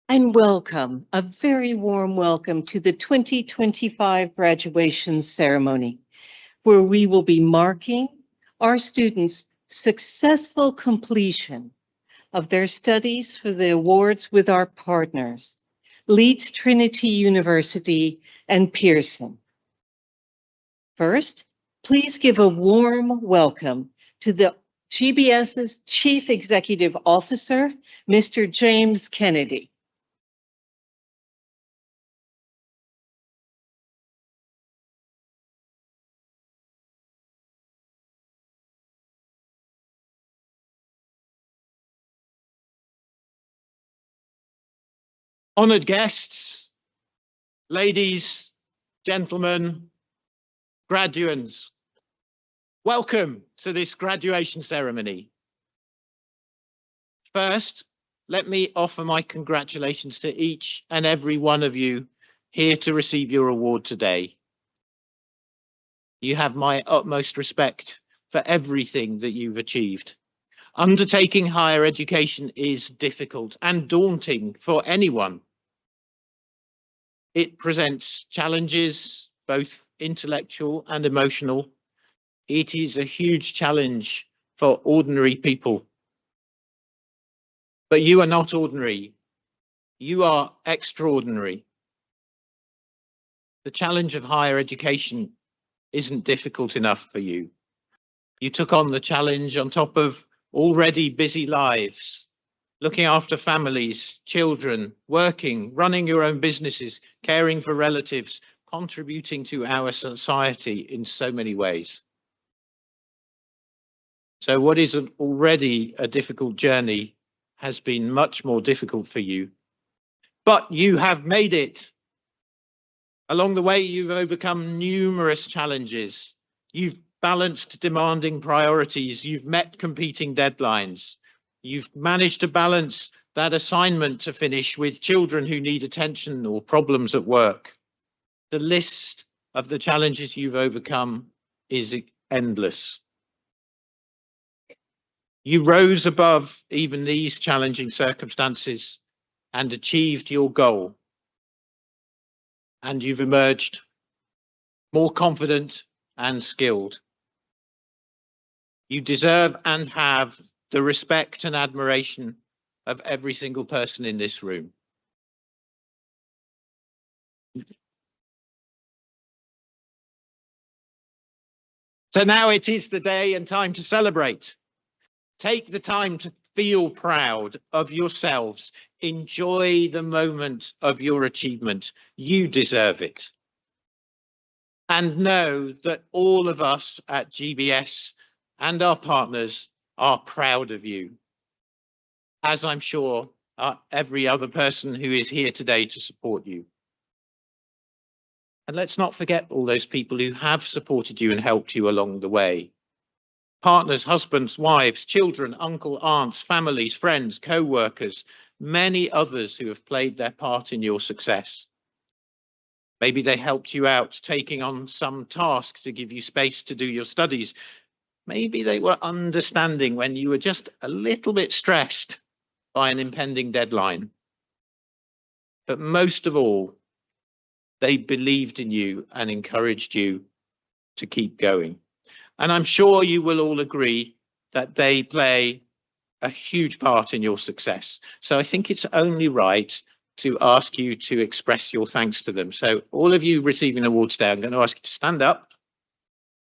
And welcome, a very warm welcome to the 2025 graduation ceremony, where we will be marking our students' successful completion of their studies for the awards with our partners, Leeds Trinity University and Pearson. First, please give a warm welcome to the GBS's Chief Executive Officer, Mr. James Kennedy. Honoured guests, ladies, gentlemen, graduates, welcome to this graduation ceremony. First, let me offer my congratulations to each and every one of you here to receive your award today. You have my utmost respect for everything that you've achieved. Undertaking higher education is difficult and daunting for anyone. It presents challenges, both intellectual and emotional. It is a huge challenge for ordinary people. But you are not ordinary. You are extraordinary. The challenge of higher education isn't difficult enough for you. You took on the challenge on top of already busy lives, looking after families, children, working, running your own businesses, caring for relatives, contributing to our society in so many ways. So what is already a difficult journey has been much more difficult for you. But you have made it. Along the way, you've overcome numerous challenges. You've balanced demanding priorities. You've met competing deadlines. You've managed to balance that assignment to finish with children who need attention or problems at work. The list of the challenges you've overcome is endless. You rose above even these challenging circumstances and achieved your goal. And you've emerged more confident and skilled. You deserve and have the respect and admiration of every single person in this room. So now it is the day and time to celebrate. Take the time to feel proud of yourselves. Enjoy the moment of your achievement. You deserve it. And know that all of us at GBS and our partners are proud of you, as I'm sure every other person who is here today to support you. And let's not forget all those people who have supported you and helped you along the way. Partners, husbands, wives, children, uncle, aunts, families, friends, co-workers, many others who have played their part in your success. Maybe they helped you out taking on some task to give you space to do your studies. Maybe they were understanding when you were just a little bit stressed by an impending deadline. But most of all, they believed in you and encouraged you to keep going. And I'm sure you will all agree that they play a huge part in your success. So I think it's only right to ask you to express your thanks to them. So all of you receiving an award today, I'm going to ask you to stand up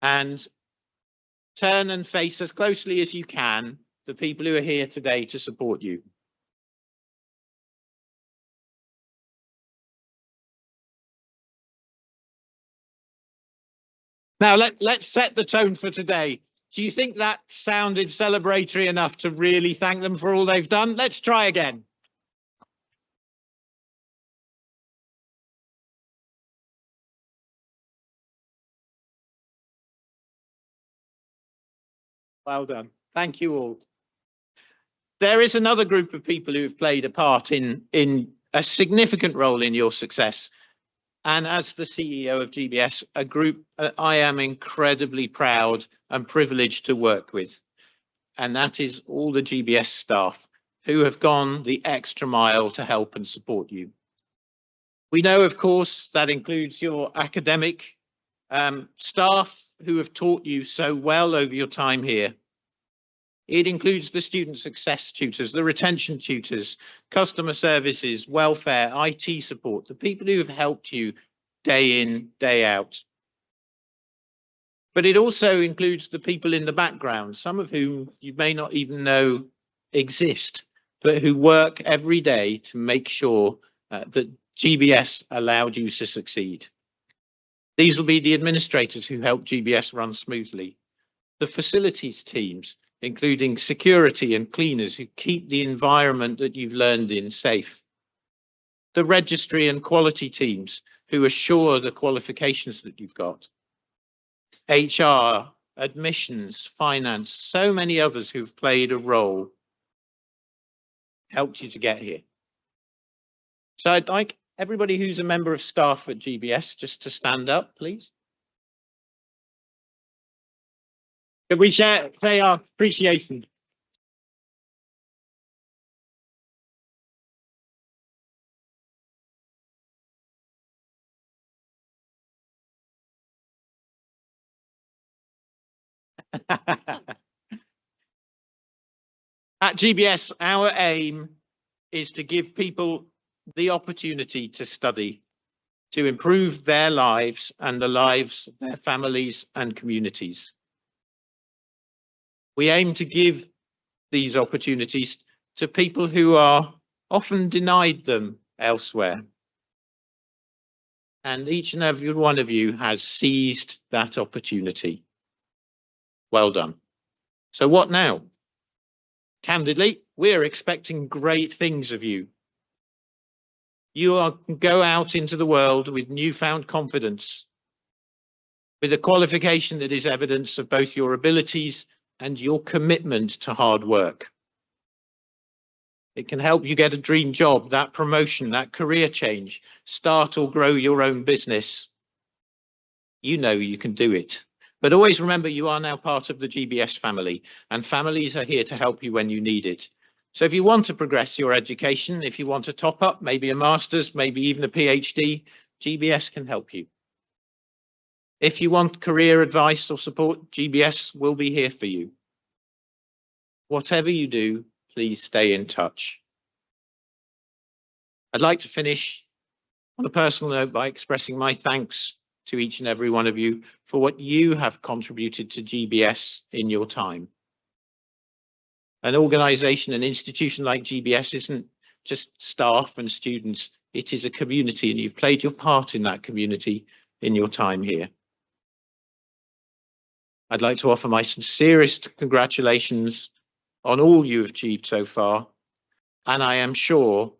and turn and face as closely as you can the people who are here today to support you. Now let's set the tone for today. Do you think that sounded celebratory enough to really thank them for all they've done? Let's try again. Well done. Thank you all. There is another group of people who have played a part in a significant role in your success. And as the CEO of GBS, a group I am incredibly proud and privileged to work with. And that is all the GBS staff. who have gone the extra mile to help and support you. We know, of course, that includes your academic staff who have taught you so well over your time here. It includes the student success tutors, the retention tutors, customer services, welfare, IT support, the people who have helped you day in, day out. But it also includes the people in the background, some of whom you may not even know exist, but who work every day to make sure that GBS allowed you to succeed. These will be the administrators who help GBS run smoothly, the facilities teams, including security and cleaners who keep the environment that you've learned in safe, the registry and quality teams who assure the qualifications that you've got, HR, admissions, finance, so many others who've played a role, helped you to get here. So I'd like everybody who's a member of staff at GBS just to stand up, please. Could we say our appreciation? At GBS, our aim is to give people the opportunity to study, to improve their lives and the lives of their families and communities. We aim to give these opportunities to people who are often denied them elsewhere. And each and every one of you has seized that opportunity. Well done. So what now? Candidly, we're expecting great things of you. You go out into the world with newfound confidence, with a qualification that is evidence of both your abilities and your commitment to hard work. It can help you get a dream job, that promotion, that career change, start or grow your own business. You know you can do it. But always remember, you are now part of the GBS family, and families are here to help you when you need it. So if you want to progress your education, if you want to top up, maybe a master's, maybe even a PhD, GBS can help you. If you want career advice or support, GBS will be here for you. Whatever you do, please stay in touch. I'd like to finish on a personal note by expressing my thanks to each and every one of you for what you have contributed to GBS in your time. An organisation, an institution like GBS isn't just staff and students, it is a community, and you've played your part in that community in your time here. I'd like to offer my sincerest congratulations on all you have achieved so far, and I am sure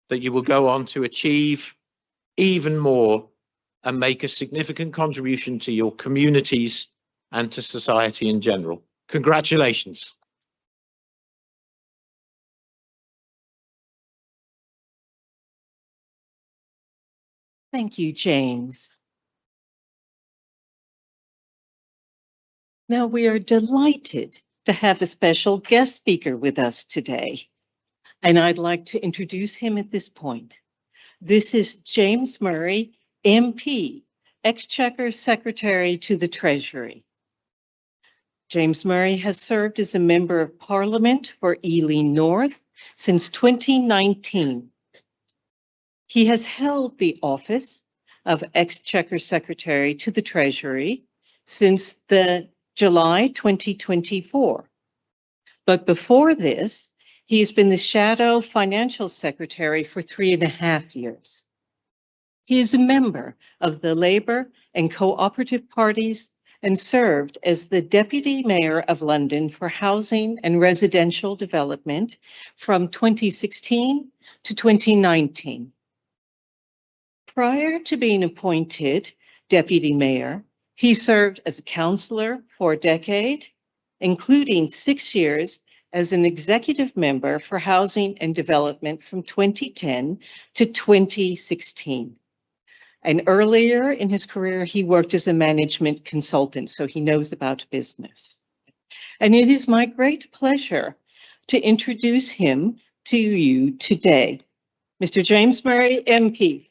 that you will go on to achieve even more and make a significant contribution to your communities and to society in general. Congratulations. Thank you, James. Now we are delighted to have a special guest speaker with us today, and I'd like to introduce him at this point. This is James Murray, MP, Exchequer Secretary to the Treasury. James Murray has served as a Member of Parliament for Ealing North since 2019. He has held the office of Exchequer Secretary to the Treasury since the July 2024. But before this, he has been the Shadow Financial Secretary for 3.5 years. He is a member of the Labour and Cooperative Parties and served as the Deputy Mayor of London for Housing and Residential Development from 2016 to 2019. Prior to being appointed Deputy Mayor, he served as a councillor for a decade, including 6 years as an executive member for Housing and Development from 2010 to 2016. And earlier in his career, he worked as a management consultant, so he knows about business. And it is my great pleasure to introduce him to you today. Mr. James Murray, MP.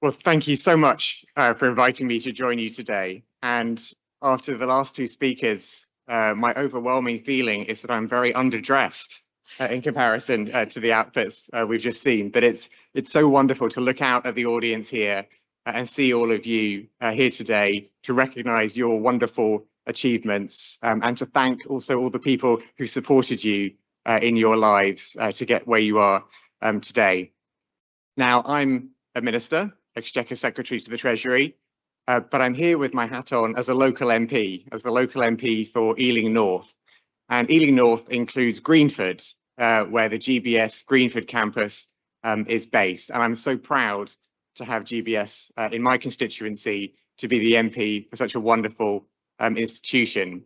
Well, thank you so much for inviting me to join you today. And after the last two speakers, my overwhelming feeling is that I'm very underdressed in comparison to the outfits we've just seen. But it's so wonderful to look out at the audience here and see all of you here today, to recognise your wonderful achievements, and to thank also all the people who supported you in your lives to get where you are today. Now, I'm a minister, Exchequer Secretary to the Treasury, but I'm here with my hat on as a local MP, as the local MP for Ealing North. And Ealing North includes Greenford, where the GBS Greenford campus is based. And I'm so proud to have GBS in my constituency, to be the MP for such a wonderful institution.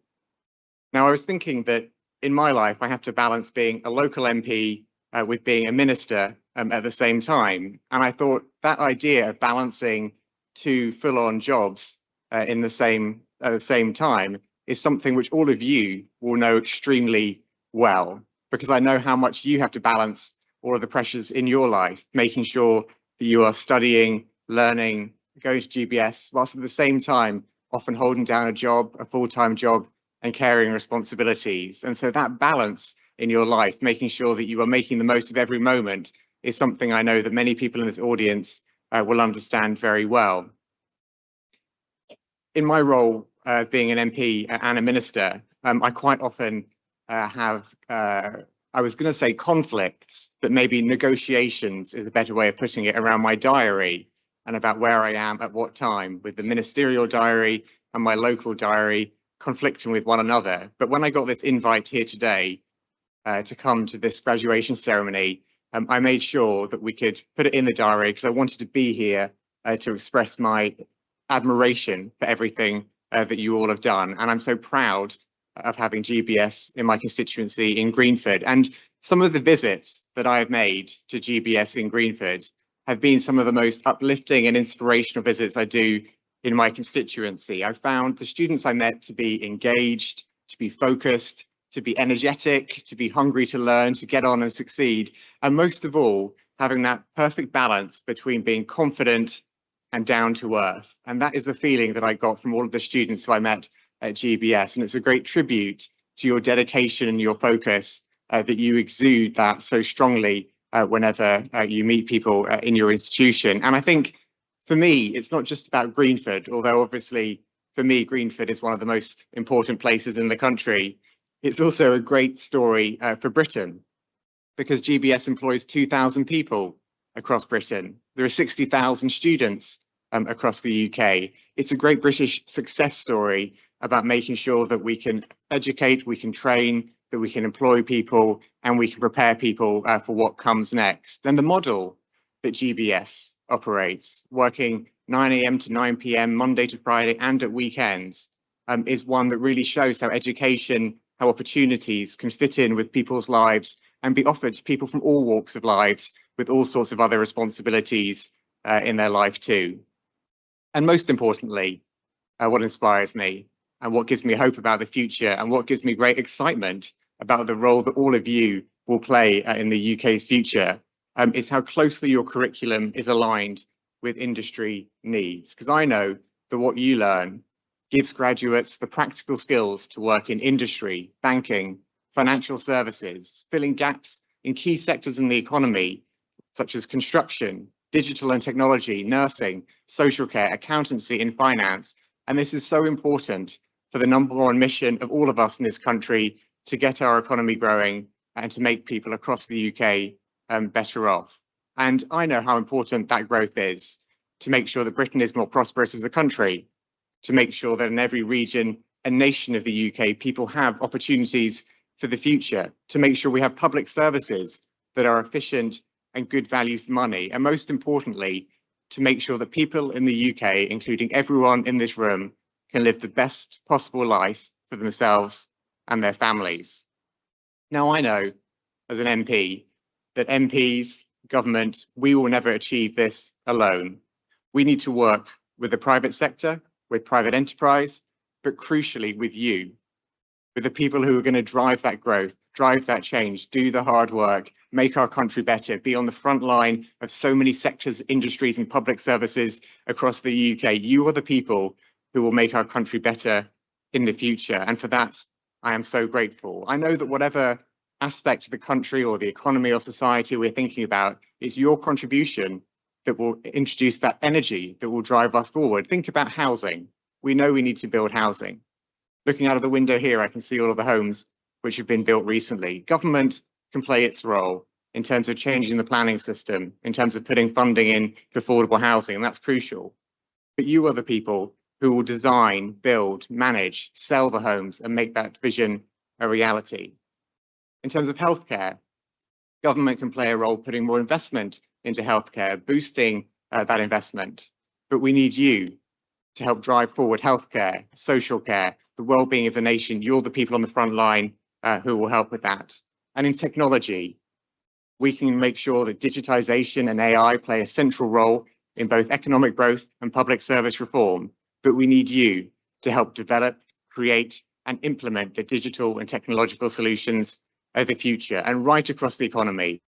Now, I was thinking that in my life, I have to balance being a local MP with being a minister at the same time. And I thought that idea of balancing two full-on jobs in the same time is something which all of you will know extremely well, because I know how much you have to balance all of the pressures in your life, making sure that you are studying, learning, going to GBS, whilst at the same time often holding down a job, a full-time job, and carrying responsibilities. And so that balance in your life, making sure that you are making the most of every moment, is something I know that many people in this audience will understand very well. In my role being an MP and a minister, I quite often have, I was going to say conflicts, but maybe negotiations is a better way of putting it, around my diary and about where I am at what time, with the ministerial diary and my local diary conflicting with one another. But when I got this invite here today to come to this graduation ceremony, I made sure that we could put it in the diary, because I wanted to be here to express my admiration for everything that you all have done. And I'm so proud of having GBS in my constituency in Greenford. And some of the visits that I have made to GBS in Greenford have been some of the most uplifting and inspirational visits I do in my constituency. I found the students I met to be engaged, to be focused, to be energetic, to be hungry to learn, to get on and succeed. And most of all, having that perfect balance between being confident and down to earth. And that is the feeling that I got from all of the students who I met at GBS. And it's a great tribute to your dedication and your focus that you exude that so strongly whenever you meet people in your institution. And I think for me, it's not just about Greenford, although obviously for me, Greenford is one of the most important places in the country. It's also a great story for Britain, because GBS employs 2,000 people across Britain. There are 60,000 students across the UK. It's a great British success story about making sure that we can educate, we can train, that we can employ people, and we can prepare people for what comes next. And the model that GBS operates, working 9 AM to 9 PM, Monday to Friday and at weekends, is one that really shows how education, how opportunities can fit in with people's lives and be offered to people from all walks of lives with all sorts of other responsibilities in their life too. And most importantly, what inspires me and what gives me hope about the future and what gives me great excitement about the role that all of you will play in the UK's future is how closely your curriculum is aligned with industry needs. Because I know that what you learn gives graduates the practical skills to work in industry, banking, financial services, filling gaps in key sectors in the economy, such as construction, digital and technology, nursing, social care, accountancy and finance. And this is so important for the number one mission of all of us in this country, to get our economy growing and to make people across the UK better off. And I know how important that growth is to make sure that Britain is more prosperous as a country, to make sure that in every region and nation of the UK, people have opportunities for the future, to make sure we have public services that are efficient and good value for money. And most importantly, to make sure that people in the UK, including everyone in this room, can live the best possible life for themselves and their families. Now, I know as an MP that MPs, government, we will never achieve this alone. We need to work with the private sector, with private enterprise, but crucially with you, with the people who are going to drive that growth, drive that change, do the hard work, make our country better, be on the front line of so many sectors, industries and public services across the UK. You are the people who will make our country better in the future. And for that, I am so grateful. I know that whatever aspect of the country or the economy or society we're thinking about, it's your contribution that will introduce that energy that will drive us forward. Think about housing. We know we need to build housing. Looking out of the window here, I can see all of the homes which have been built recently. Government can play its role in terms of changing the planning system, in terms of putting funding in for affordable housing, and that's crucial. But you are the people who will design, build, manage, sell the homes and make that vision a reality. In terms of healthcare, government can play a role putting more investment into healthcare, boosting that investment. But we need you to help drive forward healthcare, social care, the well-being of the nation. You're the people on the front line who will help with that. And in technology, we can make sure that digitization and AI play a central role in both economic growth and public service reform. But we need you to help develop, create, and implement the digital and technological solutions of the future. And right across the economy,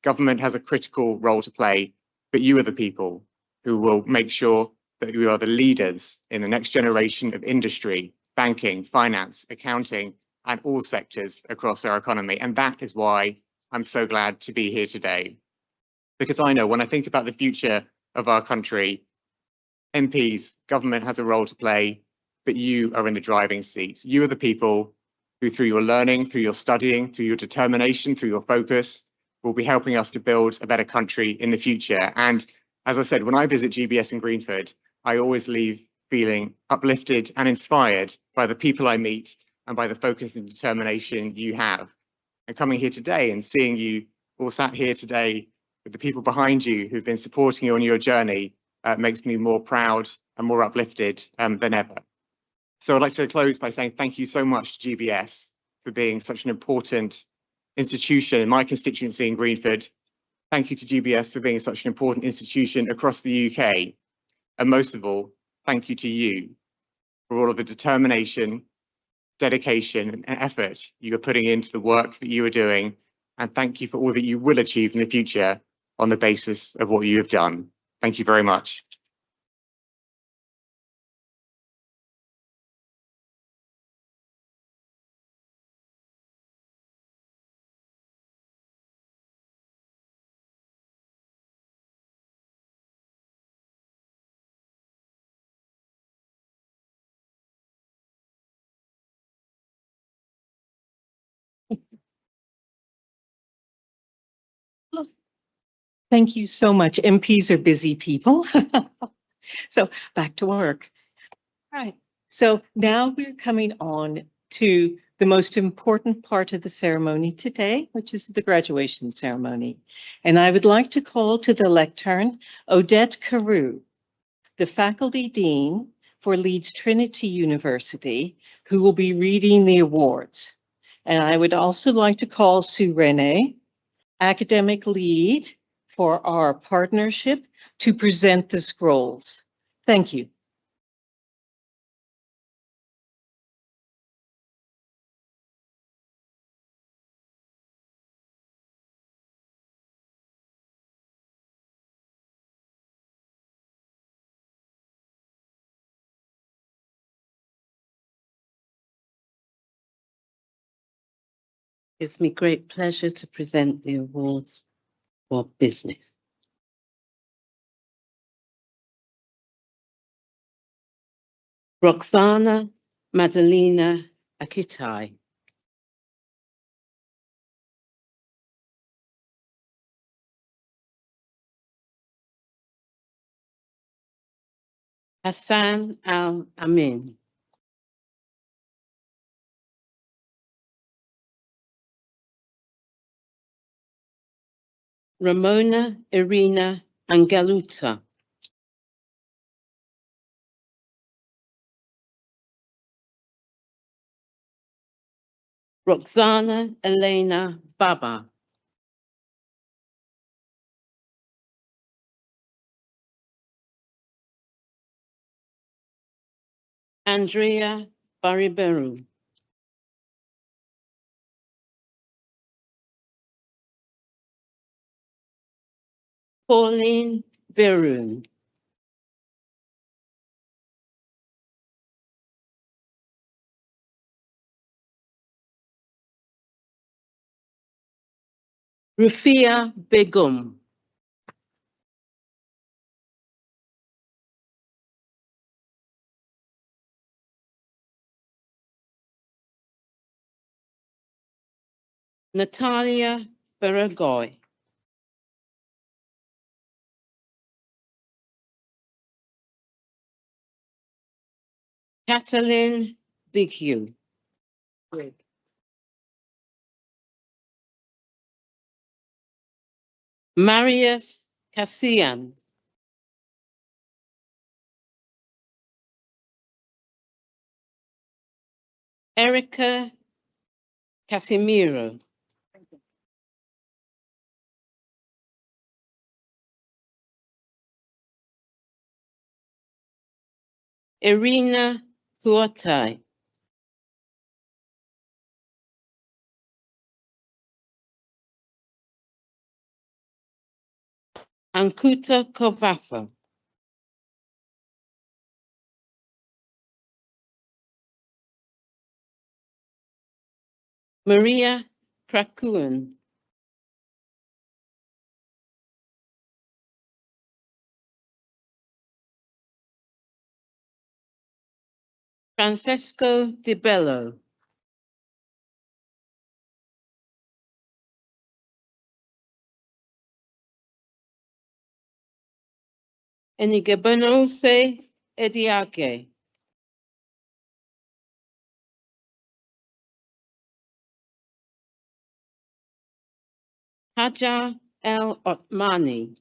government has a critical role to play, but you are the people who will make sure that we are the leaders in the next generation of industry, banking, finance, accounting, and all sectors across our economy. And that is why I'm so glad to be here today. Because I know when I think about the future of our country, MPs, government has a role to play, but you are in the driving seat. You are the people who, through your learning, through your studying, through your determination, through your focus, will be helping us to build a better country in the future. And as I said, when I visit GBS in Greenford, I always leave feeling uplifted and inspired by the people I meet and by the focus and determination you have. And coming here today and seeing you all sat here today with the people behind you who've been supporting you on your journey makes me more proud and more uplifted than ever. So I'd like to close by saying thank you so much to GBS for being such an important institution in my constituency in Greenford. Thank you to GBS for being such an important institution across the UK. And most of all, thank you to you for all of the determination, dedication and effort you are putting into the work that you are doing. And thank you for all that you will achieve in the future on the basis of what you have done. Thank you very much. Thank you so much. MPs are busy people. So back to work. All right. So now we're coming on to the most important part of the ceremony today, which is the graduation ceremony. And I would like to call to the lectern Odette Carew, the faculty dean for Leeds Trinity University, who will be reading the awards. And I would also like to call Sue Rennie, academic lead for our partnership, to present the scrolls. Thank you. It's me great pleasure to present the awards for business. Roxana Madalena Akitai. Hassan Al-Amin. Ramona Irina Angeluta. Roxana Elena Baba. Andrea Bariberu. Pauline Berun. Rufia Begum. Natalia Beragoy. Catalin Bighew. Marius Cassian. Erica Casimiro. Irina Kuotai. Ankuta Kovasa. Maria Krakuan. Francesco Di Bello. Enigebenose Ediake. Haja El Otmani.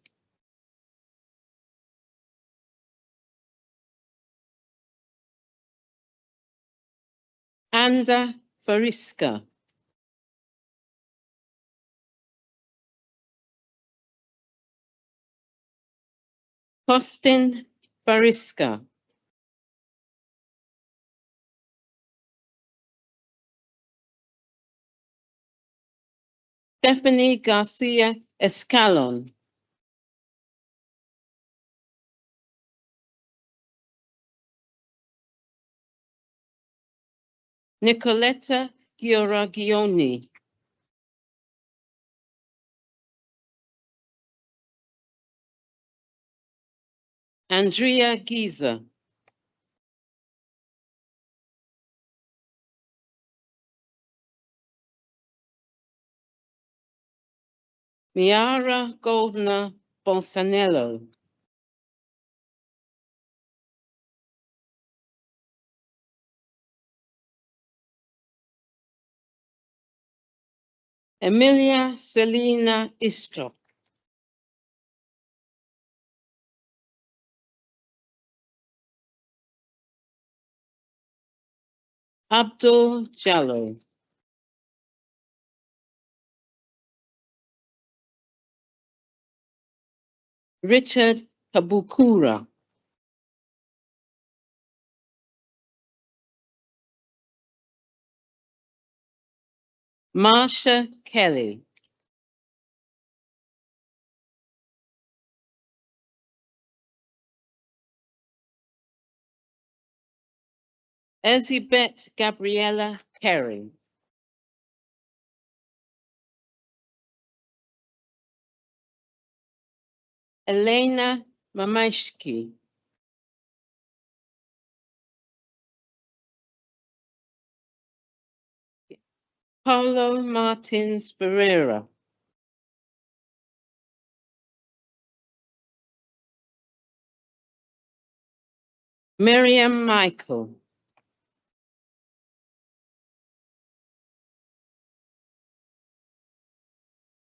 Anda Fariska. Kostin Fariska. Stephanie Garcia Escalon. Nicoletta Giorgioni. Andrea Giza. Miara Goldner Bolsanello. Emilia Selina Istrok. Abdul Jallo. Richard Kabukura. Marsha Kelly. Elizabeth Gabriella Perry. Elena Mamashki. Paulo Martins Pereira. Miriam Michael.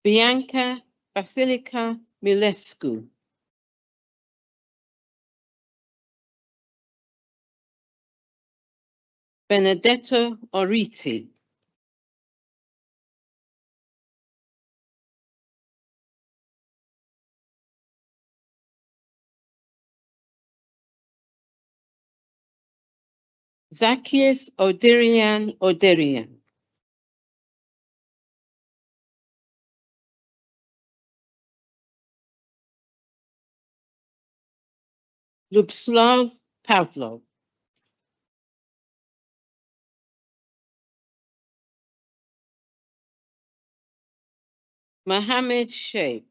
Bianca Basilica Milescu. Benedetto Oriti. Zacchaeus Oderian. Lubslav Pavlov. Mohammed Sheikh.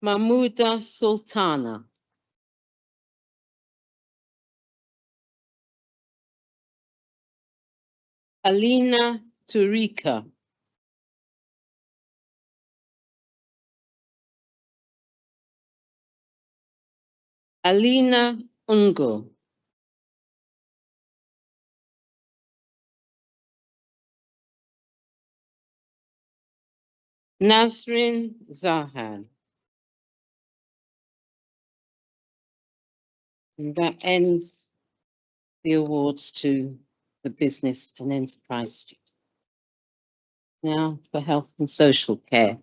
Mahmouda Sultana. Alina Turika. Alina Ungo. Nasrin Zahan. And that ends the awards to the business and enterprise students. Now for health and social care.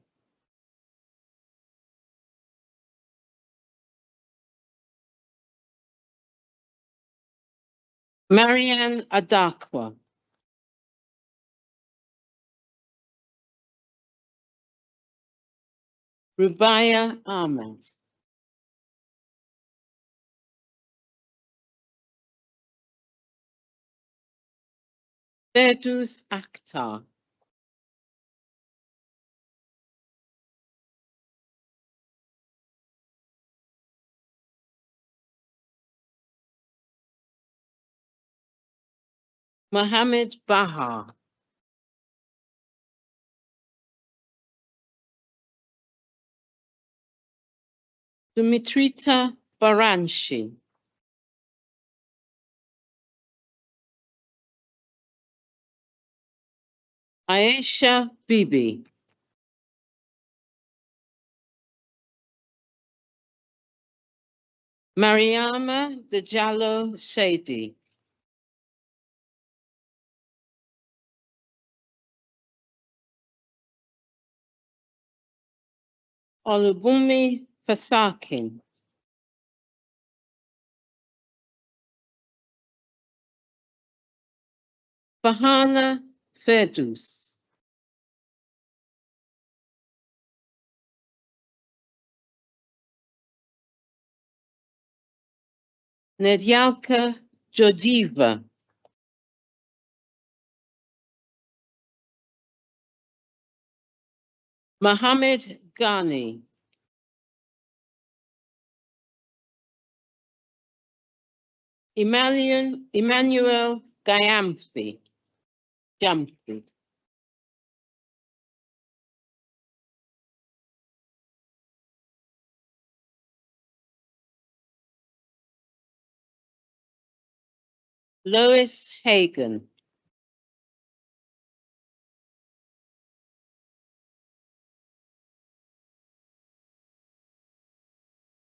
Marianne Adakwa. Rubaya Ahmed. Ferdous Akhtar. Mohammed Bahar. Dumitrita Baranshi. Aisha Bibi. Mariama Dejalo Shady. Olubunmi Fasakin. Fahana Ferdous. Nedyalka Jodiva. Mohammed Ghani. Emmanuel Gayamfi. Jamfi. Lois Hagan.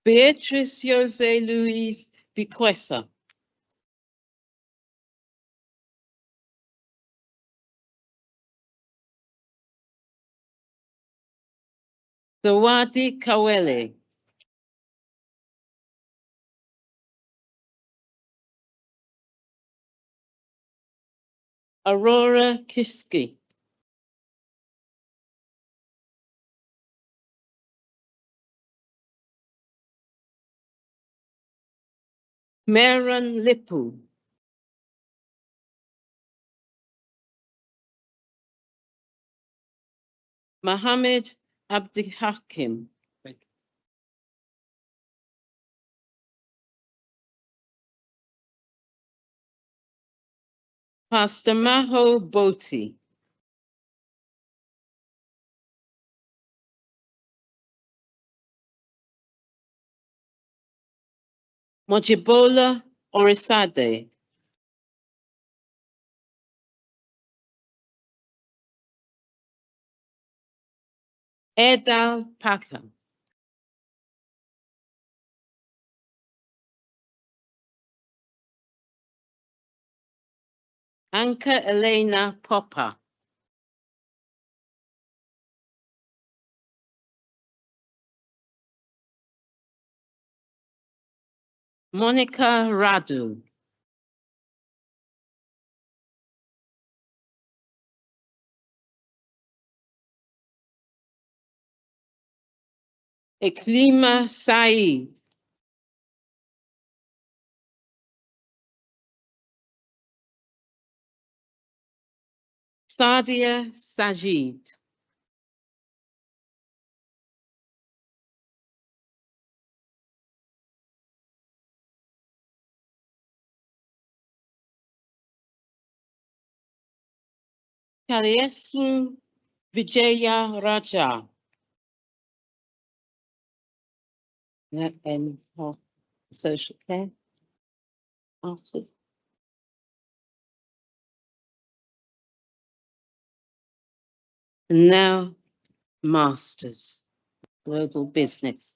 Beatrice Jose Luis Biquesa. Zawadi Kawele. Aurora Kiski. Meron Lipu. Mohammed Abdihakim. Pastor Maho Boti. Mojibola Orisade. Edal Paka. Anka Elena Popper. Monica Radu. Eklima Saeed. Sadia Sajid. Kaliesu Vijaya Raja. That ends of social care. After. And now, Masters, Global Business.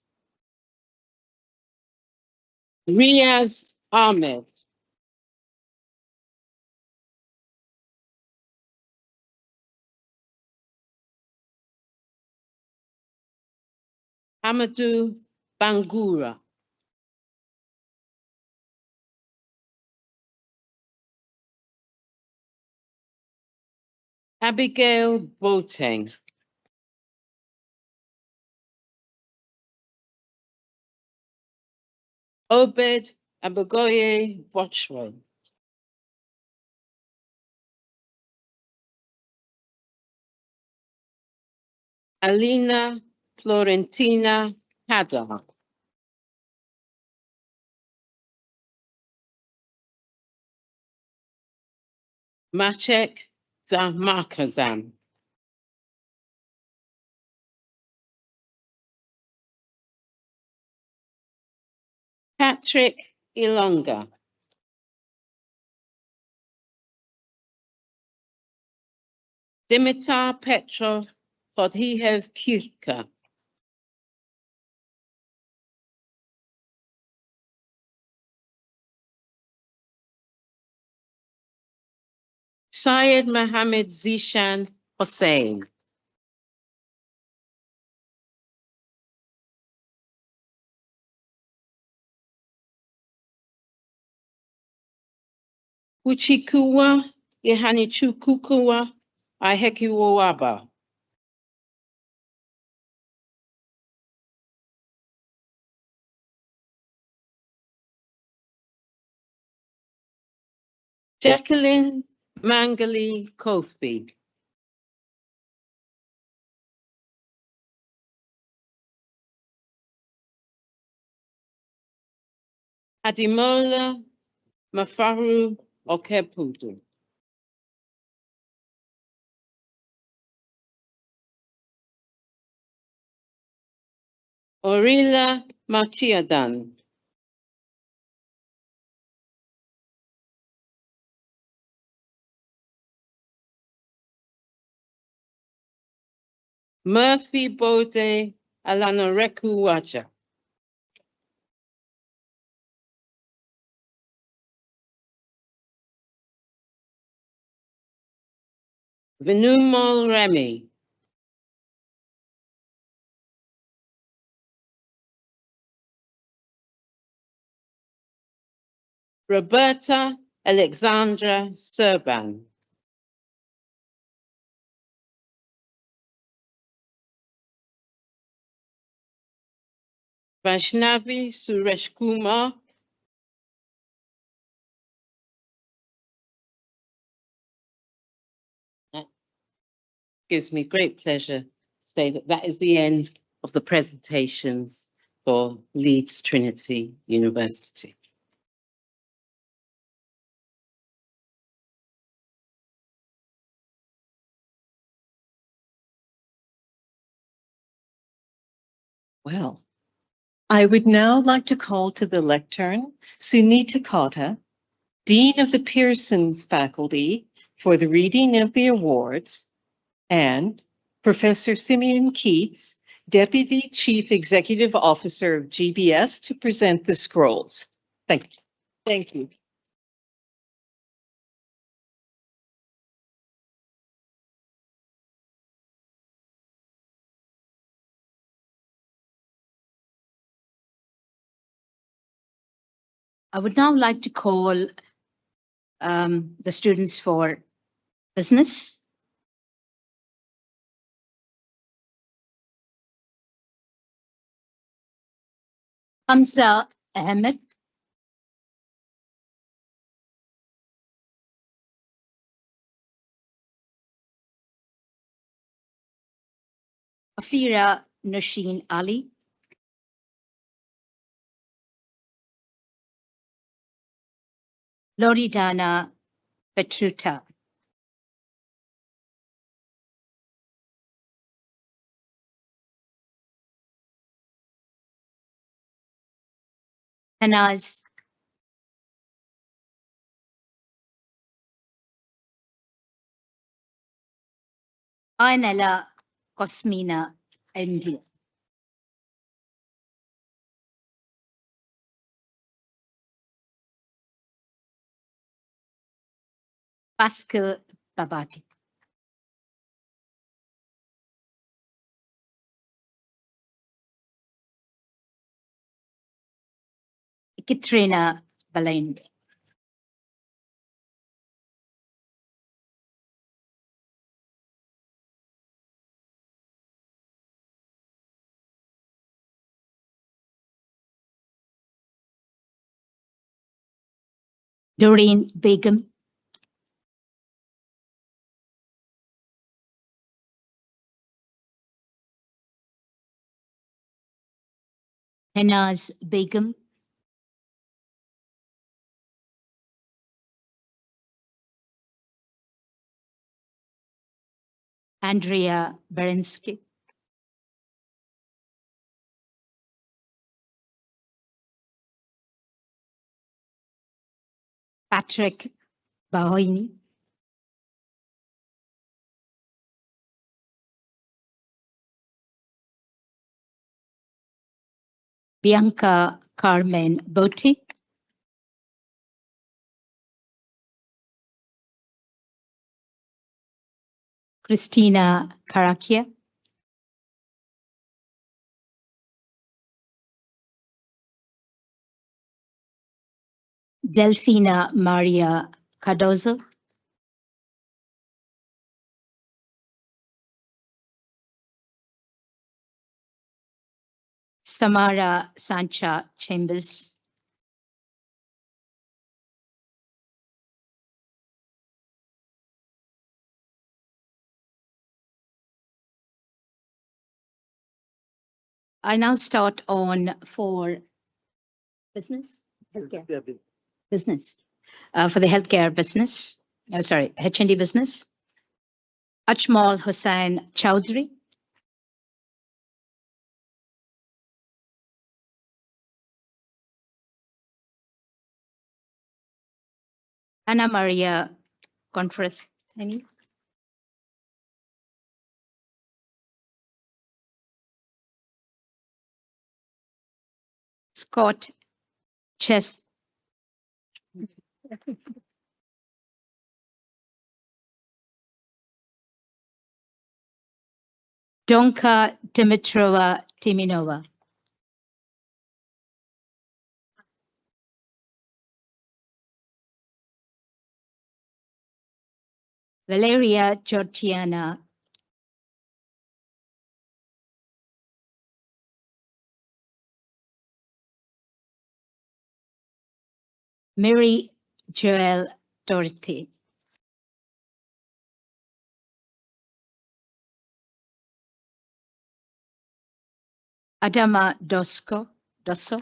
Riaz Ahmed. Amadou Bangura. Abigail Boateng. Obed Abagoye Bochro. Alina Florentina Hadar. Maciek Zamarkazan. Patrick Ilonga. Dimitar Petrov Podhihev Kirka. Syed Mohammed Zishan Hossein. Uchikuwa Ihanichukuwa Ahekiwaba. Jacqueline Mangali Kofi. Adimola Mafaru Okepudu. Orila Machiadan. Murphy Bode Alanoreku Waja. Venumol Remy. Roberta Alexandra Serban. Vaishnavi Suresh Kumar. That gives me great pleasure to say that that is the end of the presentations for Leeds Trinity University. Well, I would now like to call to the lectern Sunita Kotta, Dean of the Pearson's faculty, for the reading of the awards, and Professor Simeon Keates, Deputy Chief Executive Officer of GBS, to present the scrolls. Thank you. Thank you. I would now like to call the students for business. Hamza Ahmed. Afira Nasheen Ali. Loredana Petruta. Hanaz Ainala Cosmina India. Pascal Babati. Katrina Balende. Doreen Begum. Henaz Begum. Andrea Berensky. Patrick Bahoini. Bianca Carmen Botti. Christina Caracia. Delfina Maria Cardozo. Samara Sancha Chambers. I now start on for business. Healthcare. Business. For the healthcare business. Oh, sorry, H&D business. Ajmal Hussain Chowdhury. Anna Maria Confrestini. Scott Chess. Donka Dimitrova Timinova. Valeria Georgiana. Mary Joel Dorothy. Adama Dosso.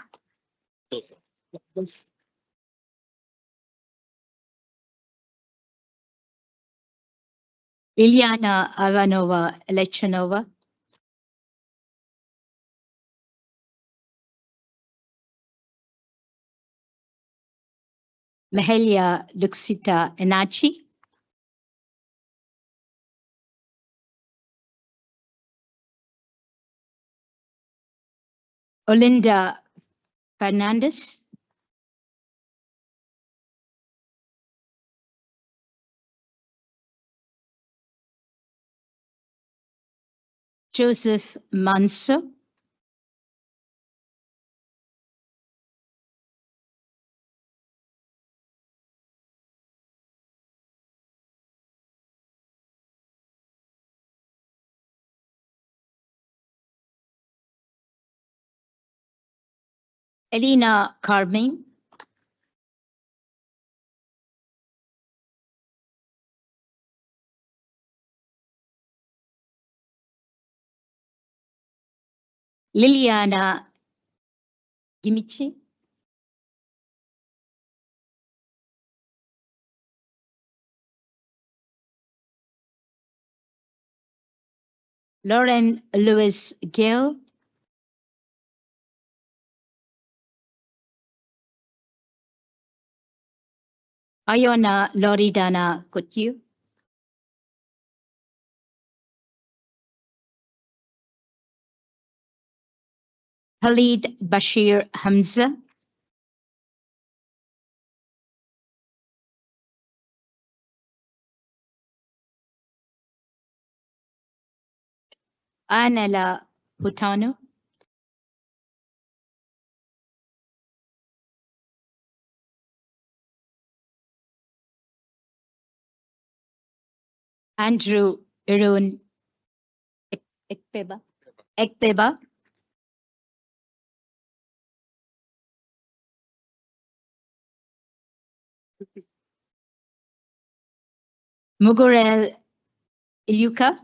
Ilyana Ivanova Lechanova. Mahalia Luxita Enachi. Olinda Fernandez. Joseph Manso. Elena Carming, Liliana Gimici, Lauren Lewis Gill, Iona Loredana Couture, Khalid Bashir Hamza, Anela Hutano, Andrew Irun Ekpeba, Mugurel Iluka,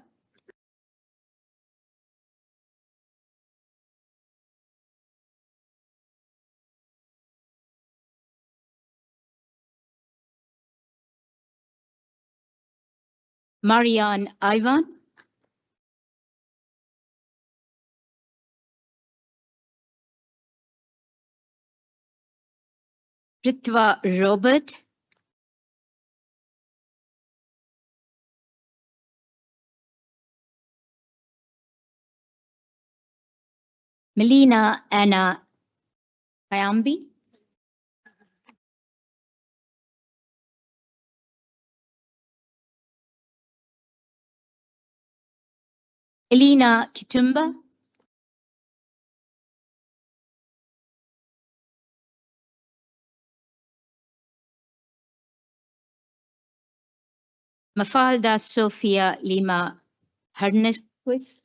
Marian Ivan, Pritva Robert, Melina Anna Kayambi, Elena Kitumba, Mafalda Sophia Lima Harnesquith,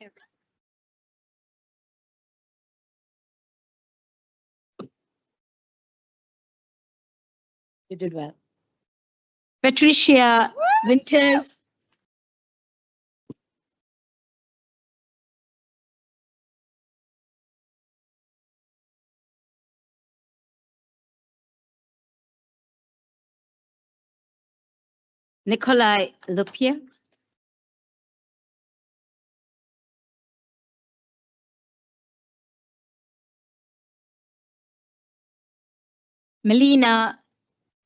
you did well. Patricia Winters, Nikolai Lupia, Melina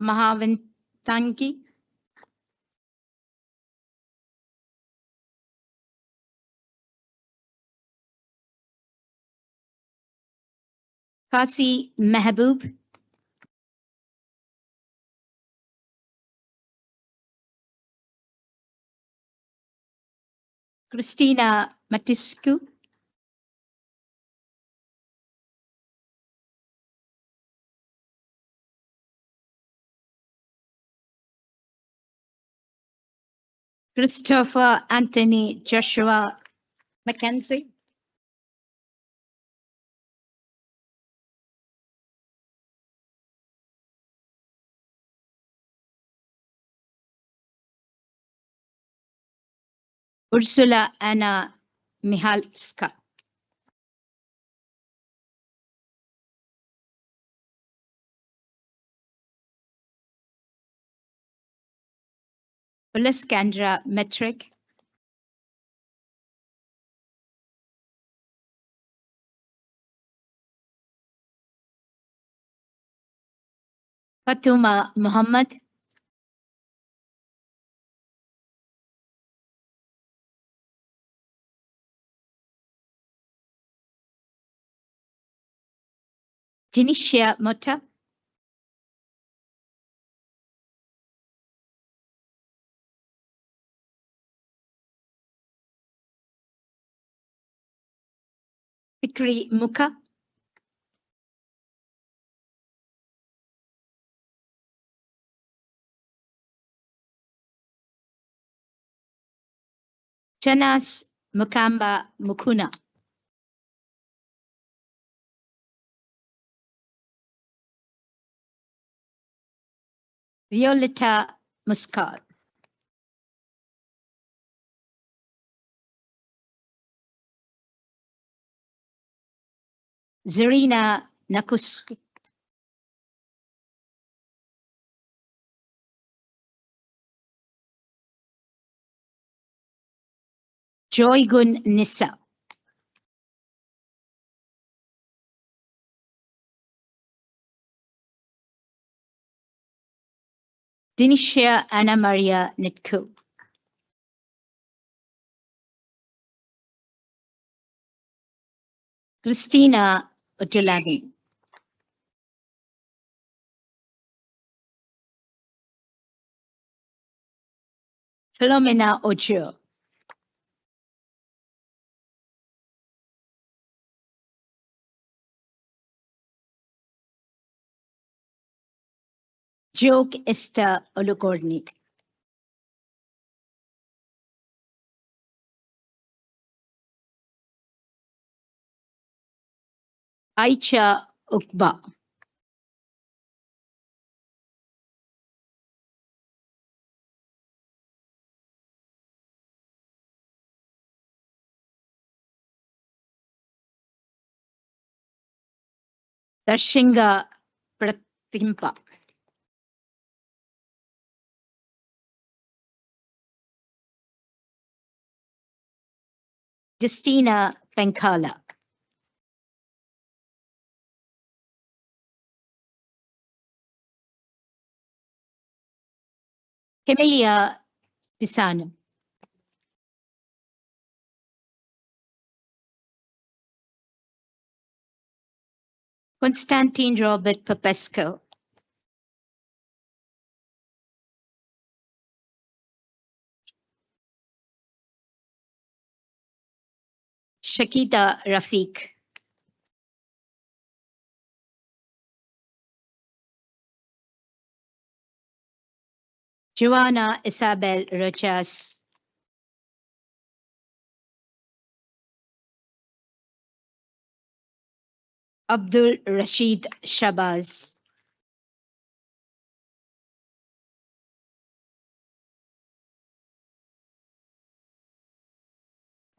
Mahavantangi, Kasi Mehboob, Christina Matiscu, Christopher Anthony Joshua Mackenzie, Ursula Anna Mihalska, Olaskandra Metric, Fatuma Muhammad, Janisha Mota, Fikri Muka, Chanas Mukamba Mukuna, Violetta Muscat. Zarina Nakuski. Joygun Nissa. Dinisha Anna Maria Nitko. Christina Otulabi. Philomena Ocho. Joke Esther Olukorni. Aicha Ukba. Darshinga Pratimpa. Justina Pankala. Camelia Pisano. Constantine Robert Popesco. Shakita Rafiq. Joanna Isabel Rojas. Abdul Rashid Shabazz.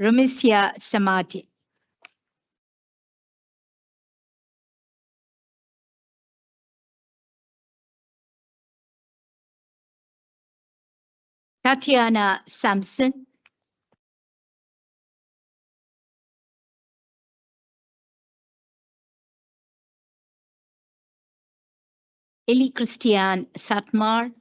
Rumisia Samati. Tatiana Sampson. Eli Christian Satmar.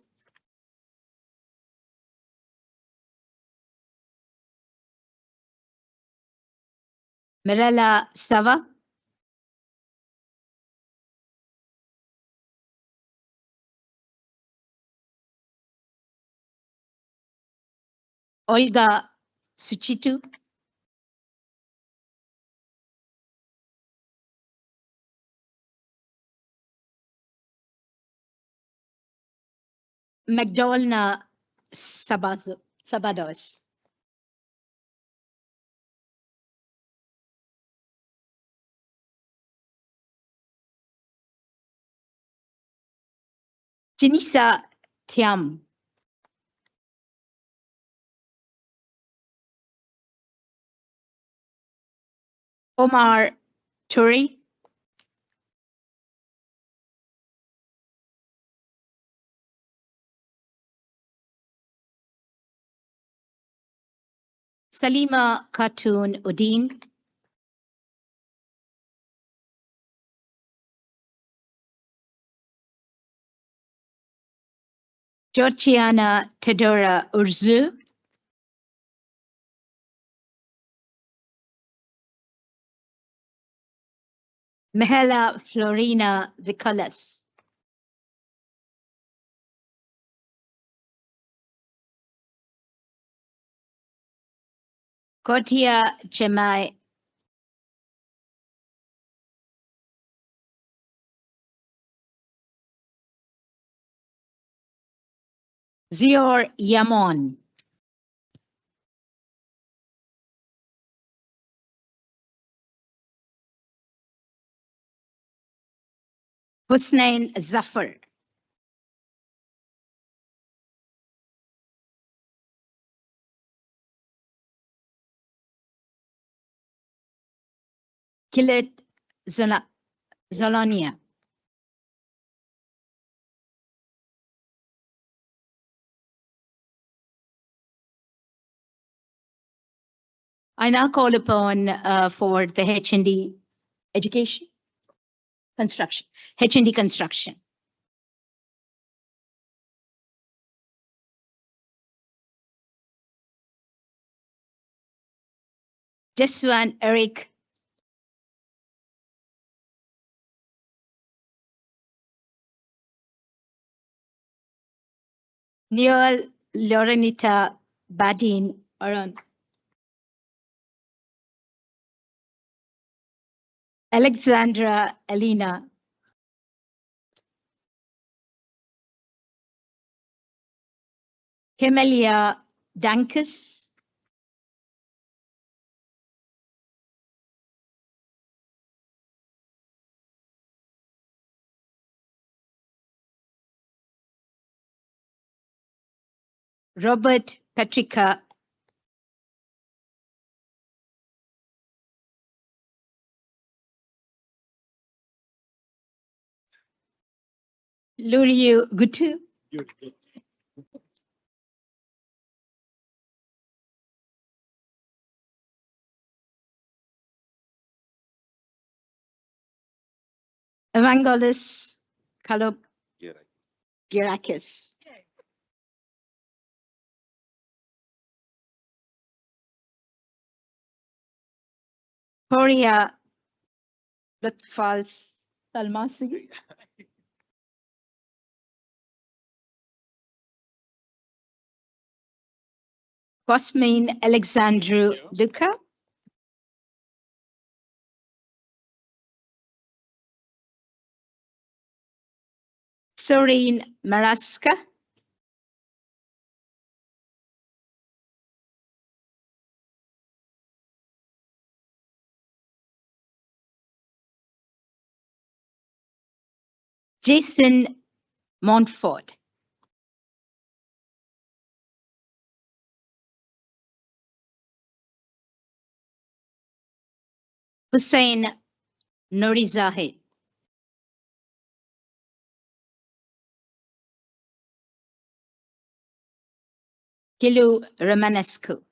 Mirella Sava. Olga Suchitu. Magdalena Sabados. Janissa Thiam. Omar Turi. Salima Khatun Udin. Georgiana Tedora Urzu. Mihela Florina Vicolas. Kotia Chemai. Zior Yamon. Husnain Zafar. Kilet Zolonia. I now call upon for the H&D education, construction, H&D construction. Jeswan Eric Neil Lorenita Badin Aron. Alexandra Elena. Camelia Dankus. Robert Patrica. Luriu Gutu. Evangelos Kalop Girakis. Korea Lutfals Salmasi. Cosmin Alexandru Luca. Soreen Maraska. Jason Montfort. Hussein Nurizahi. Kilu Romanescu.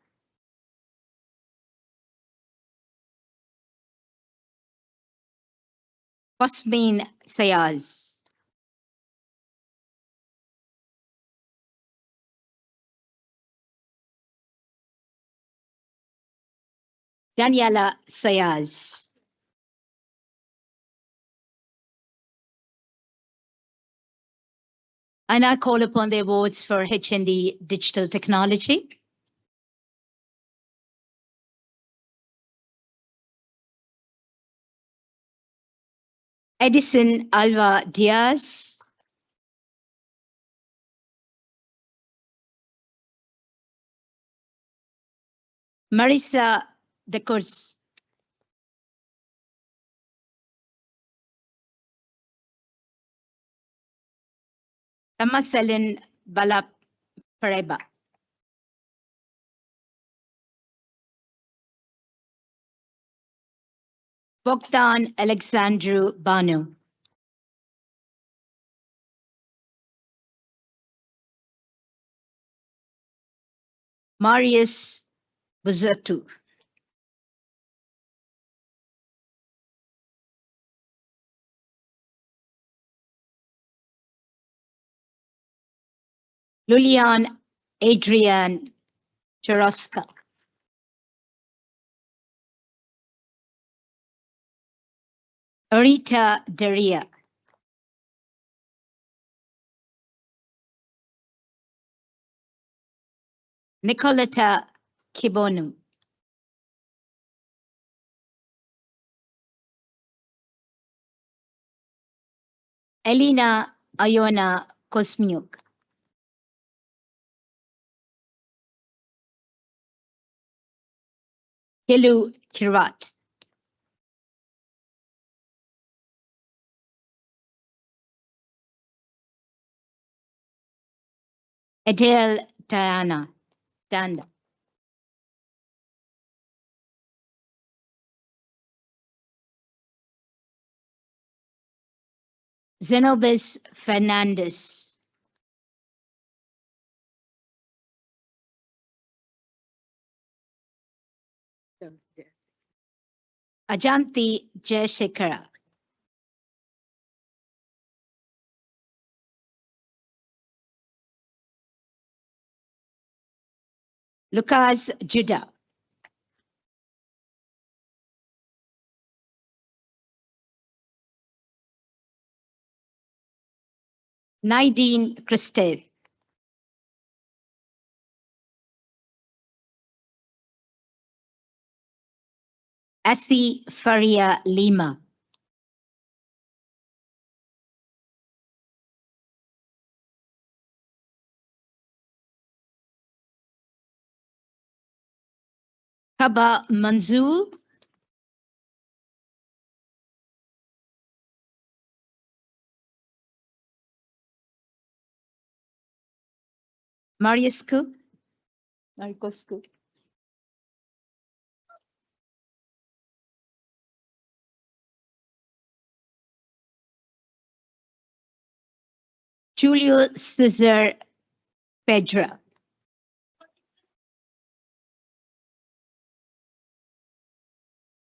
Cosmin Sayaz. Daniela Sayaz. I now call upon the awards for H&D Digital Technology. Edison Alva Diaz. Marisa de Cruz. Tamaselin Balap Pareba. Bogdan Alexandru Banu. Marius Buzatu. Lulian Adrian Cheroska. Rita Daria. Nicoletta Kibonu. Elena Iona Kosmiuk. Kilu Kirat. Adele Diana. Danda. Zenobis Fernandez. Ajanti Jayashekara. Lucas Judah. Nadine Christeve. Assi Faria Lima. Kaba Manzoor. Marius Cook. Marcos Cook. Julio Cesar Pedra.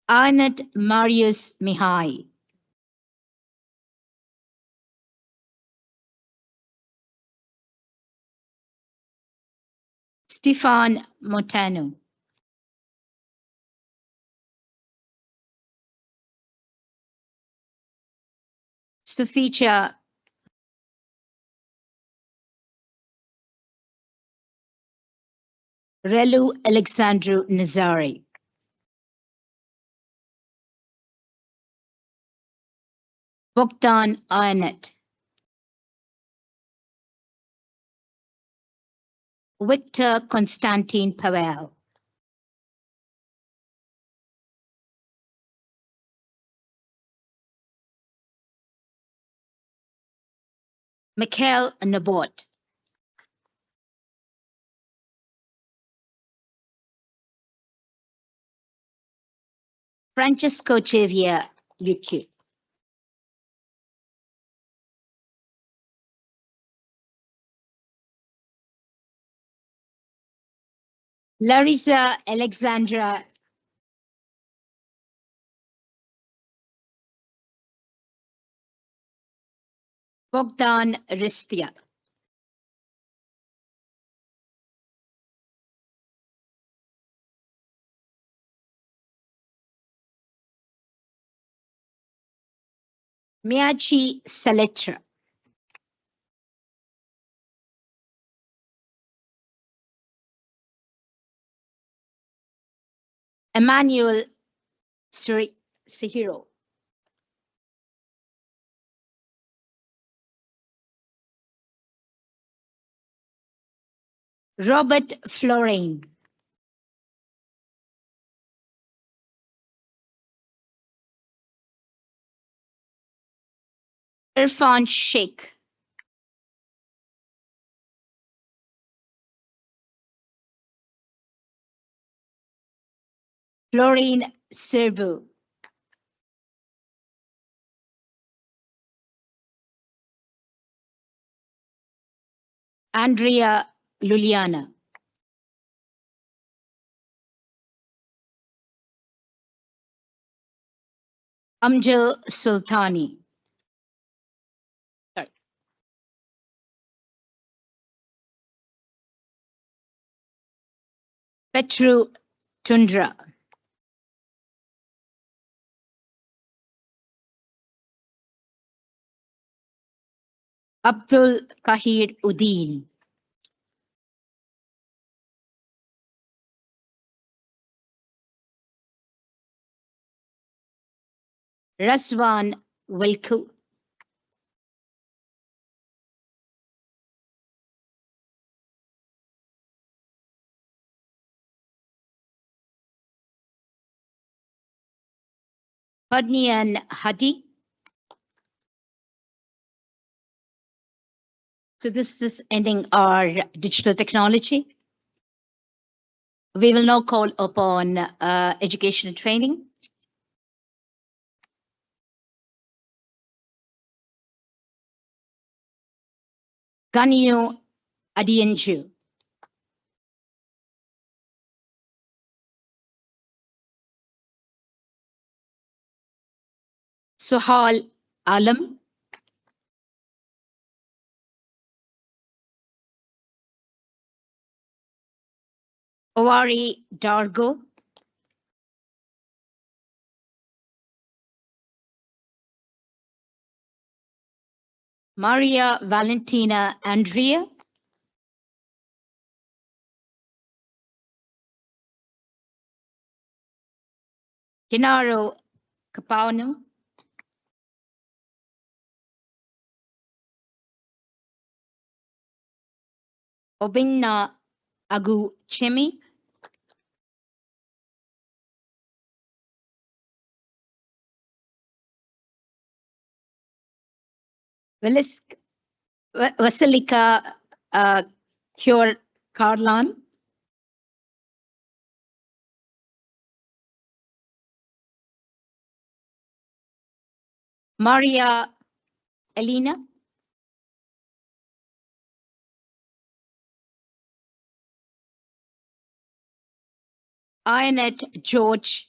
Arnett Marius Mihai. Stefan Montano. Suficha Relu Alexandru Nazari. Bogdan Arnett. Victor Constantine Pavel. Mikhail Nabot. Francesco Chevia Lucu. Larissa Alexandra Bogdan Ristia. Miyachi Saletra. Emmanuel Sihiro. Robert Florine. Irfan Sheikh. Florine Serbu. Andrea Luliana. Amjad Sultani. Petru Tundra. Abdul Kahir Uddin. Raswan Wilku. Padnian Hadi. So this is ending our digital technology. We will now call upon education and training. Ganyu Adienju. Suhal Alam. Owari Dargo. Maria Valentina Andrea. Genaro Capano. Obinna Agu Chimi. Vasilika Cure Carlan. Maria Elena. Ionette George.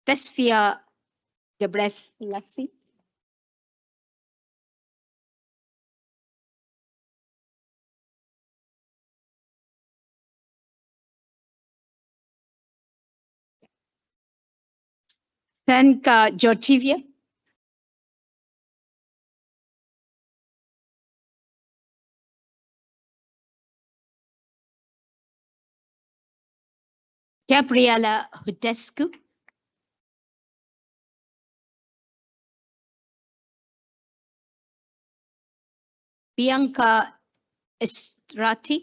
Tesfia Gebreselassie. Senka Georgivia. Gabriela Hudescu. Bianca Estrati.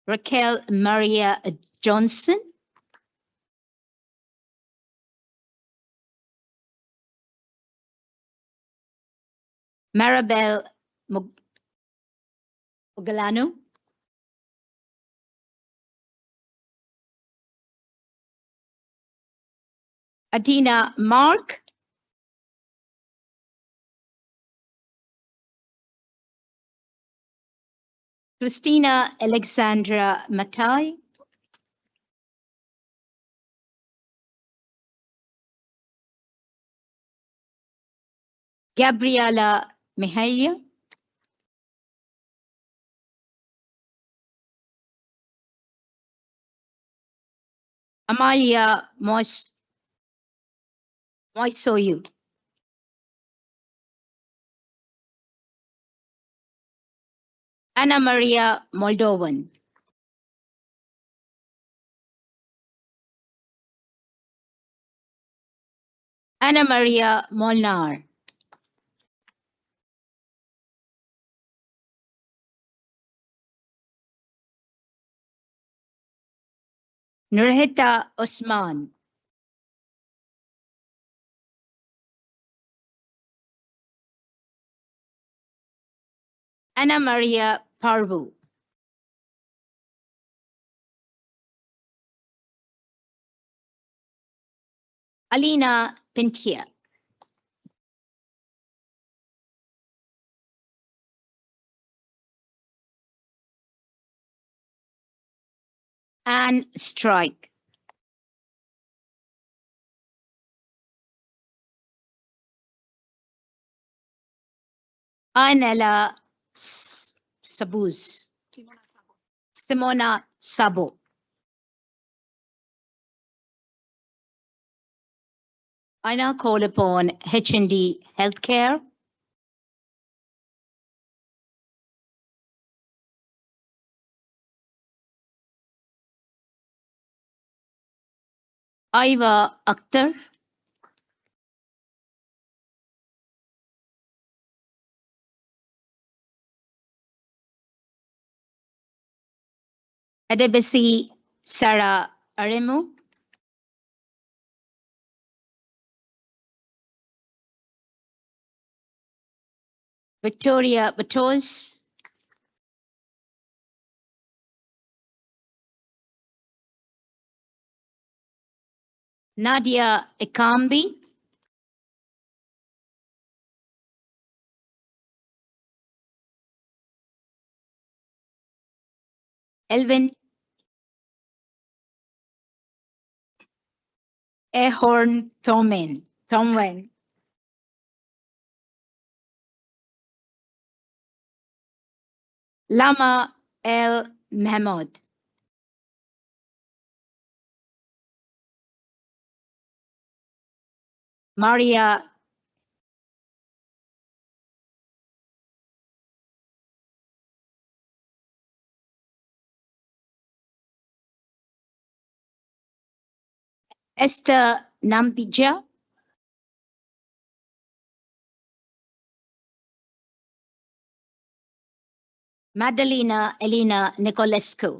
Raquel Maria Johnson. Maribel Mogalano. Adina Mark. Christina Alexandra Matai. Gabriela Mihalia. Amalia Moisoyu. Anna Maria Moldovan. Anna Maria Molnar. Nurhita Osman. Anna Maria Parvu. Alina Pintia. Anne Strike. Anela Sabuz. Simona Sabo. I now call upon H&D Healthcare. Aiva Akhtar. Adebisi Sarah Aremu. Victoria Batos. Nadia Ekambi, Elvin Ehorn Tomwen, Lama El Mahmoud, Maria Esther Nampija, Madalena Elena Nicolescu,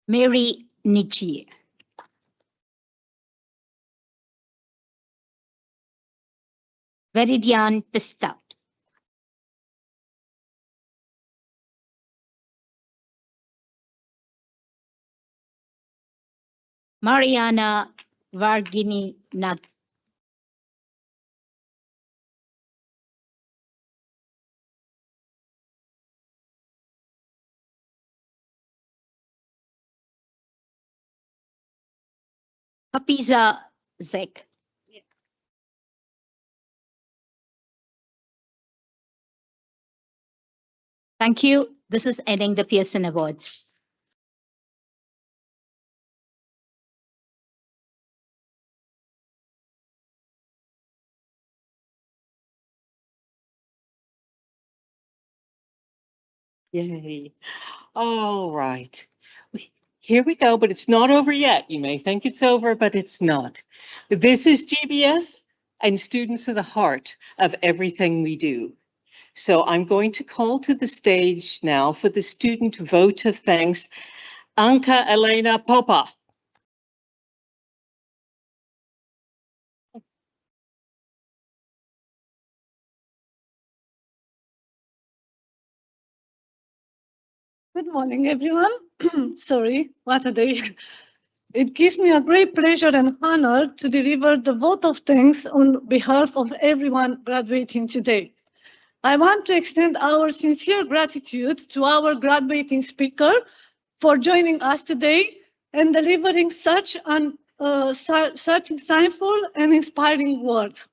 Mary Nietzsche, Veridian Pista, Mariana Vargini Nag, Hafiza Zek. Thank you. This is ending the Pearson Awards. Yay. All right. Here we go, but it's not over yet. You may think it's over, but it's not. This is GBS, and students are the heart of everything we do. So I'm going to call to the stage now for the student vote of thanks, Anka Elena Popa. Good morning, everyone. Sorry, what a day. It gives me a great pleasure and honor to deliver the vote of thanks on behalf of everyone graduating today. I want to extend our sincere gratitude to our graduating speaker for joining us today and delivering such insightful and inspiring words.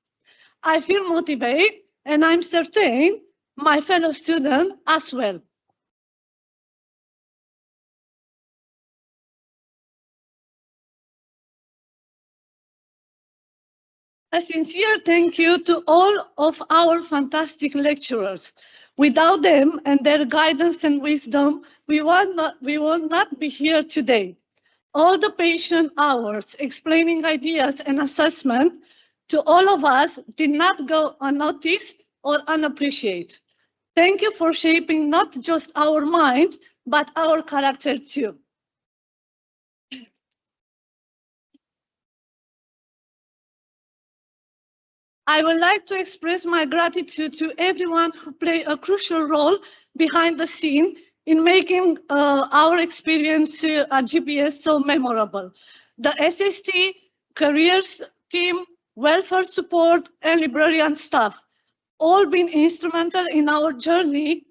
I feel motivated, and I'm certain my fellow students as well. A sincere thank you to all of our fantastic lecturers. Without them and their guidance and wisdom, we will not be here today. All the patient hours explaining ideas and assessment to all of us did not go unnoticed or unappreciated. Thank you for shaping not just our mind, but our character too. I would like to express my gratitude to everyone who played a crucial role behind the scene in making our experience at GBS so memorable. The SST, careers team, welfare support, and librarian staff, all been instrumental in our journey.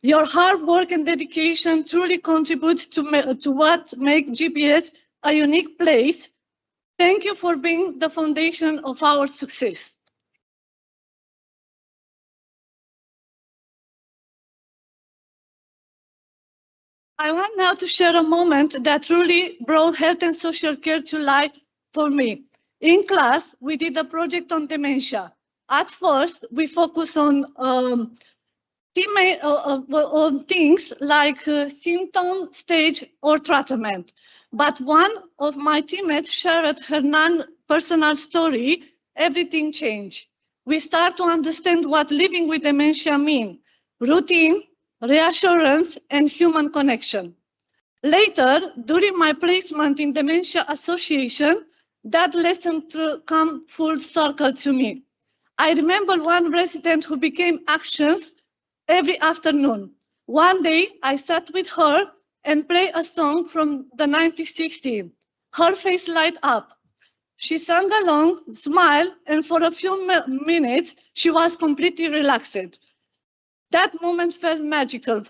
Your hard work and dedication truly contribute to what makes GBS a unique place. Thank you for being the foundation of our success. I want now to share a moment that truly brought health and social care to life for me. In class, we did a project on dementia. At first, we focused on things like symptom, stage, or treatment. But one of my teammates shared her non-personal story. Everything changed. We start to understand what living with dementia means: routine, reassurance, and human connection. Later, during my placement in Dementia Association, that lesson come full circle to me. I remember one resident who became anxious every afternoon. One day, I sat with her and played a song from the 1960s. Her face light up. She sang along, smiled, and for a few minutes, she was completely relaxed. That moment felt magical.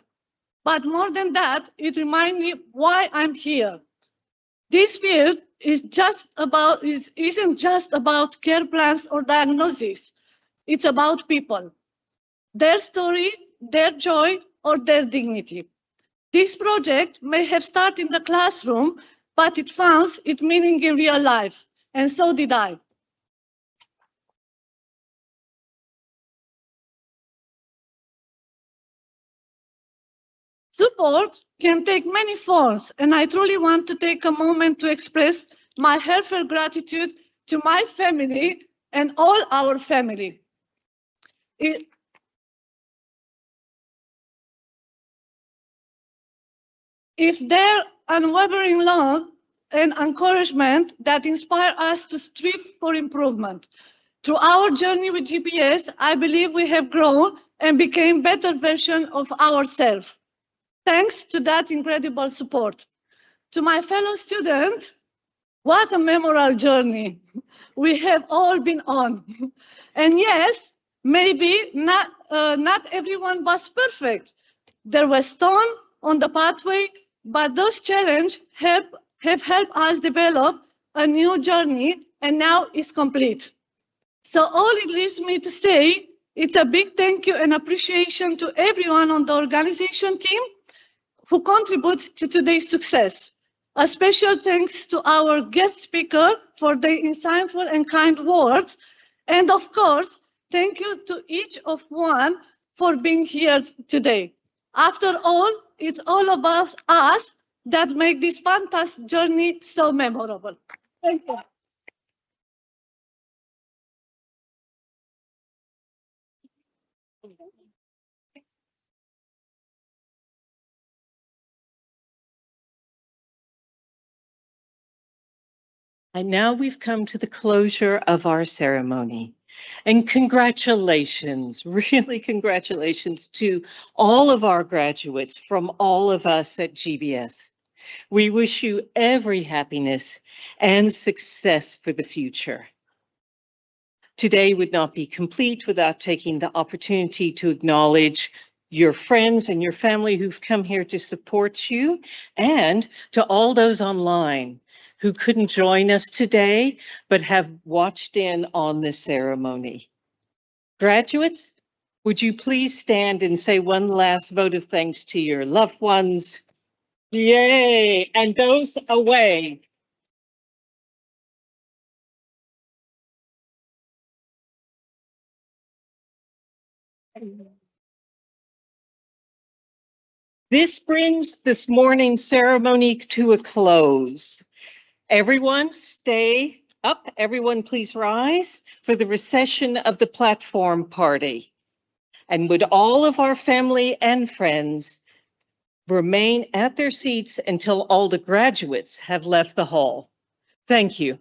But more than that, it reminded me why I'm here. This field isn't just about care plans or diagnosis. It's about people, their story, their joy, or their dignity. This project may have started in the classroom, but it found its meaning in real life, and so did I. Support can take many forms, and I truly want to take a moment to express my heartfelt gratitude to my family and all our family. If their unwavering love and encouragement that inspire us to strive for improvement. Through our journey with GBS, I believe we have grown and became better version of ourselves. Thanks to that incredible support. To my fellow students, what a memorable journey we have all been on. And yes, maybe not everyone was perfect. There were storms on the pathway, but those challenges have helped us develop a new journey, and now it's complete. So all it leaves me to say, it's a big thank you and appreciation to everyone on the organization team who contribute to today's success. A special thanks to our guest speaker for their insightful and kind words. And of course, thank you to each of one for being here today. After all, it's all about us that make this fantastic journey so memorable. Thank you. And now we've come to the closure of our ceremony. And congratulations, really congratulations to all of our graduates from all of us at GBS. We wish you every happiness and success for the future. Today would not be complete without taking the opportunity to acknowledge your friends and your family who've come here to support you, and to all those online who couldn't join us today, but have watched in on this ceremony. Graduates, would you please stand and say one last vote of thanks to your loved ones? Yay, and those away. This brings this morning's ceremony to a close. Everyone stay up. Everyone please rise for the recession of the platform party. And would all of our family and friends remain at their seats until all the graduates have left the hall. Thank you.